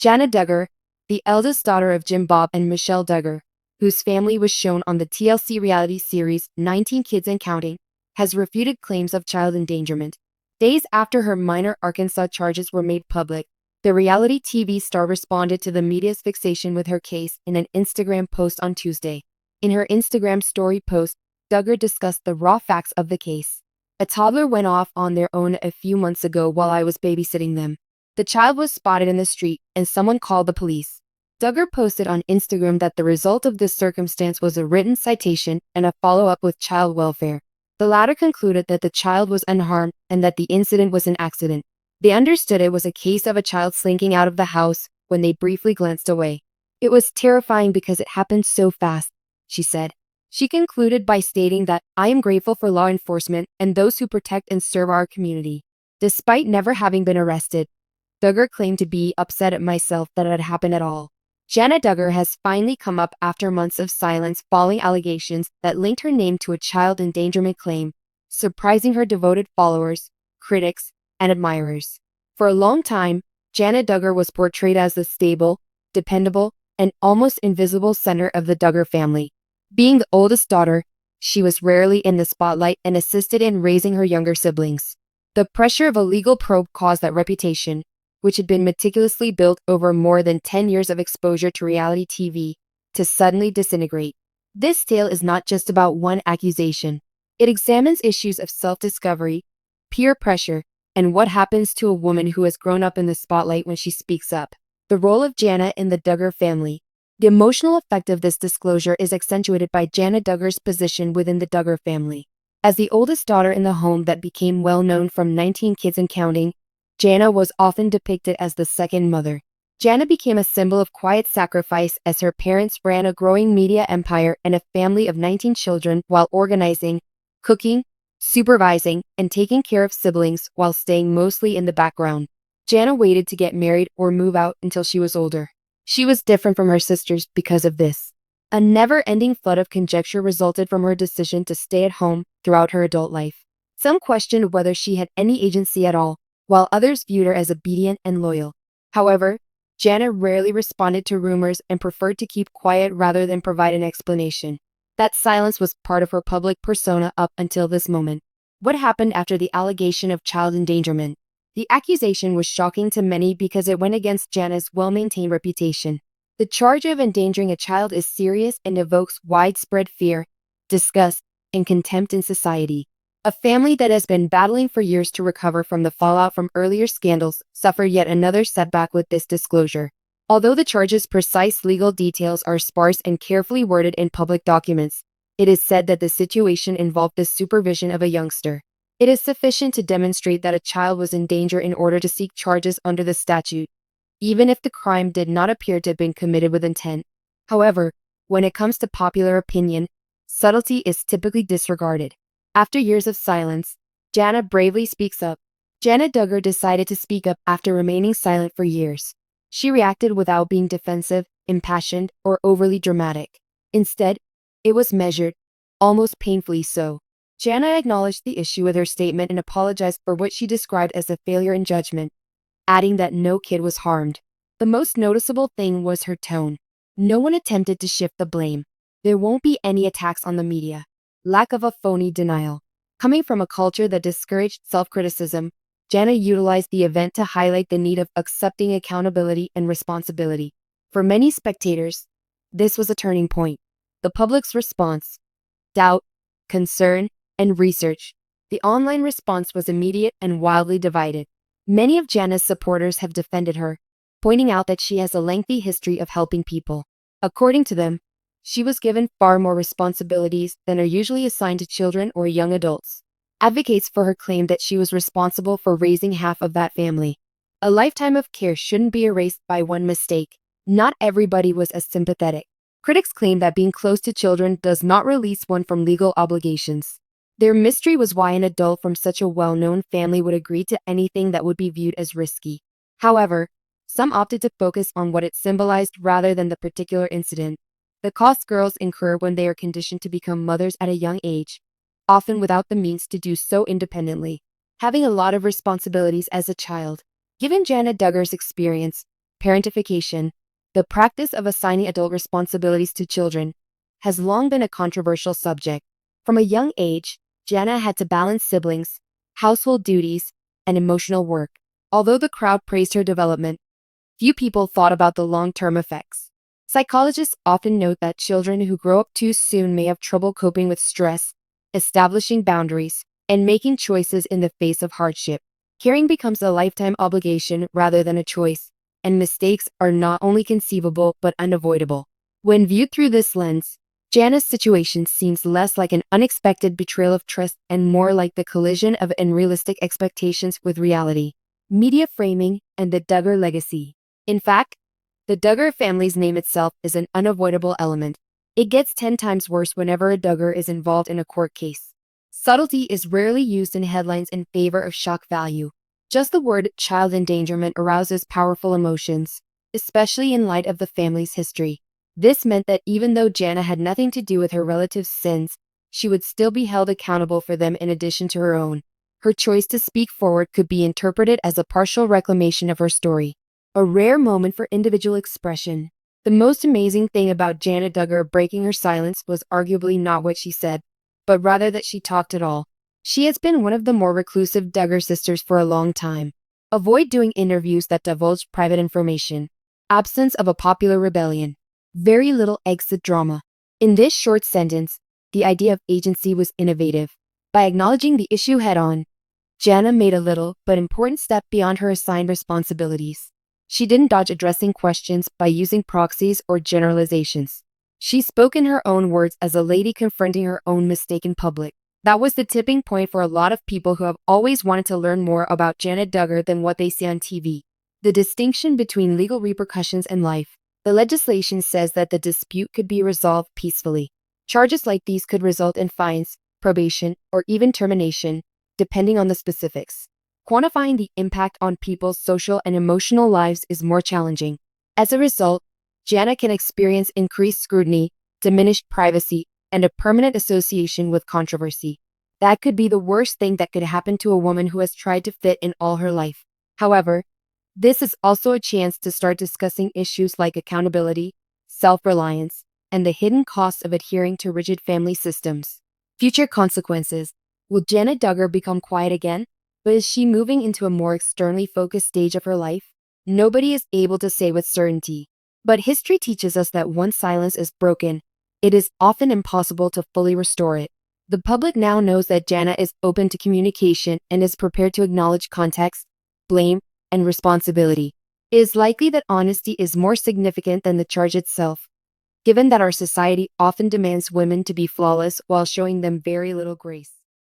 Jana Duggar, the eldest daughter of Jim Bob and Michelle Duggar, whose family was shown on the TLC reality series 19 Kids and Counting, has refuted claims of child endangerment. Days after her minor Arkansas charges were made public, the reality TV star responded to the media's fixation with her case in an Instagram post on Tuesday. In her Instagram story post, Duggar discussed the raw facts of the case. A toddler went off on their own a few months ago while I was babysitting them. The child was spotted in the street, and someone called the police. Duggar posted on Instagram that the result of this circumstance was a written citation and a follow-up with child welfare. The latter concluded that the child was unharmed and that the incident was an accident. They understood it was a case of a child slinking out of the house when they briefly glanced away. It was terrifying because it happened so fast, she said. She concluded by stating that, "I am grateful for law enforcement and those who protect and serve our community." Despite never having been arrested, Duggar claimed to be upset at myself that it had happened at all. Jana Duggar has finally come up after months of silence following allegations that linked her name to a child endangerment claim, surprising her devoted followers, critics, and admirers. For a long time, Jana Duggar was portrayed as the stable, dependable, and almost invisible center of the Duggar family. Being the oldest daughter, she was rarely in the spotlight and assisted in raising her younger siblings. The pressure of a legal probe caused that reputation, which had been meticulously built over more than 10 years of exposure to reality TV, to suddenly disintegrate. This tale is not just about one accusation. It examines issues of self-discovery, peer pressure, and what happens to a woman who has grown up in the spotlight when she speaks up. The role of Jana in the Duggar family. The emotional effect of this disclosure is accentuated by Jana Duggar's position within the Duggar family. As the oldest daughter in the home that became well known from 19 Kids and Counting, Jana was often depicted as the second mother. Jana became a symbol of quiet sacrifice as her parents ran a growing media empire and a family of 19 children while organizing, cooking, supervising, and taking care of siblings while staying mostly in the background. Jana waited to get married or move out until she was older. She was different from her sisters because of this. A never-ending flood of conjecture resulted from her decision to stay at home throughout her adult life. Some questioned whether she had any agency at all, while others viewed her as obedient and loyal. However, Jana rarely responded to rumors and preferred to keep quiet rather than provide an explanation. That silence was part of her public persona up until this moment. What happened after the allegation of child endangerment? The accusation was shocking to many because it went against Jana's well-maintained reputation. The charge of endangering a child is serious and evokes widespread fear, disgust, and contempt in society. A family that has been battling for years to recover from the fallout from earlier scandals suffered yet another setback with this disclosure. Although the charge's precise legal details are sparse and carefully worded in public documents, it is said that the situation involved the supervision of a youngster. It is sufficient to demonstrate that a child was in danger in order to seek charges under the statute, even if the crime did not appear to have been committed with intent. However, when it comes to popular opinion, subtlety is typically disregarded. After years of silence, Jana bravely speaks up. Jana Duggar decided to speak up after remaining silent for years. She reacted without being defensive, impassioned, or overly dramatic. Instead, it was measured, almost painfully so. Jana acknowledged the issue with her statement and apologized for what she described as a failure in judgment, adding that no kid was harmed. The most noticeable thing was her tone. No one attempted to shift the blame. There won't be any attacks on the media. Lack of a phony denial. Coming from a culture that discouraged self-criticism, Jana utilized the event to highlight the need of accepting accountability and responsibility. For many spectators, this was a turning point. The public's response: doubt, concern, and research. The online response was immediate and wildly divided. Many of Jana's supporters have defended her, pointing out that she has a lengthy history of helping people. According to them, she was given far more responsibilities than are usually assigned to children or young adults. Advocates for her claim that she was responsible for raising half of that family. A lifetime of care shouldn't be erased by one mistake. Not everybody was as sympathetic. Critics claim that being close to children does not release one from legal obligations. Their mystery was why an adult from such a well-known family would agree to anything that would be viewed as risky. However, some opted to focus on what it symbolized rather than the particular incident. The costs girls incur when they are conditioned to become mothers at a young age, often without the means to do so independently. Having a lot of responsibilities as a child. Given Jana Duggar's experience, Parentification, the practice of assigning adult responsibilities to children, has long been a controversial subject. From a young age, Jana had to balance siblings, household duties, and emotional work. Although the crowd praised her development, few people thought about the long-term effects. Psychologists often note that children who grow up too soon may have trouble coping with stress, establishing boundaries, and making choices in the face of hardship. Caring becomes a lifetime obligation rather than a choice, and mistakes are not only conceivable but unavoidable. When viewed through this lens, Jana's situation seems less like an unexpected betrayal of trust and more like the collision of unrealistic expectations with reality. Media framing and the Duggar legacy. In fact, the Duggar family's name itself is an unavoidable element. It gets 10 times worse whenever a Duggar is involved in a court case. Subtlety is rarely used in headlines in favor of shock value. Just the word child endangerment arouses powerful emotions, especially in light of the family's history. This meant that even though Jana had nothing to do with her relatives' sins, she would still be held accountable for them in addition to her own. Her choice to speak forward could be interpreted as a partial reclamation of her story. A rare moment for individual expression. The most amazing thing about Jana Duggar breaking her silence was arguably not what she said, but rather that she talked at all. She has been one of the more reclusive Duggar sisters for a long time. Avoid doing interviews that divulge private information. Absence of a popular rebellion. Very little exit drama. In this short sentence, the idea of agency was innovative. By acknowledging the issue head-on, Jana made a little but important step beyond her assigned responsibilities. She didn't dodge addressing questions by using proxies or generalizations. She spoke in her own words as a lady confronting her own mistake in public. That was the tipping point for a lot of people who have always wanted to learn more about Jana Duggar than what they see on TV. The distinction between legal repercussions and life. The legislation says that the dispute could be resolved peacefully. Charges like these could result in fines, probation, or even termination, depending on the specifics. Quantifying the impact on people's social and emotional lives is more challenging. As a result, Jana can experience increased scrutiny, diminished privacy, and a permanent association with controversy. That could be the worst thing that could happen to a woman who has tried to fit in all her life. However, this is also a chance to start discussing issues like accountability, self-reliance, and the hidden costs of adhering to rigid family systems. Future consequences. Will Jana Duggar become quiet again? But is she moving into a more externally focused stage of her life? Nobody is able to say with certainty. But history teaches us that once silence is broken, it is often impossible to fully restore it. The public now knows that Jana is open to communication and is prepared to acknowledge context, blame, and responsibility. It is likely that honesty is more significant than the charge itself, given that our society often demands women to be flawless while showing them very little grace.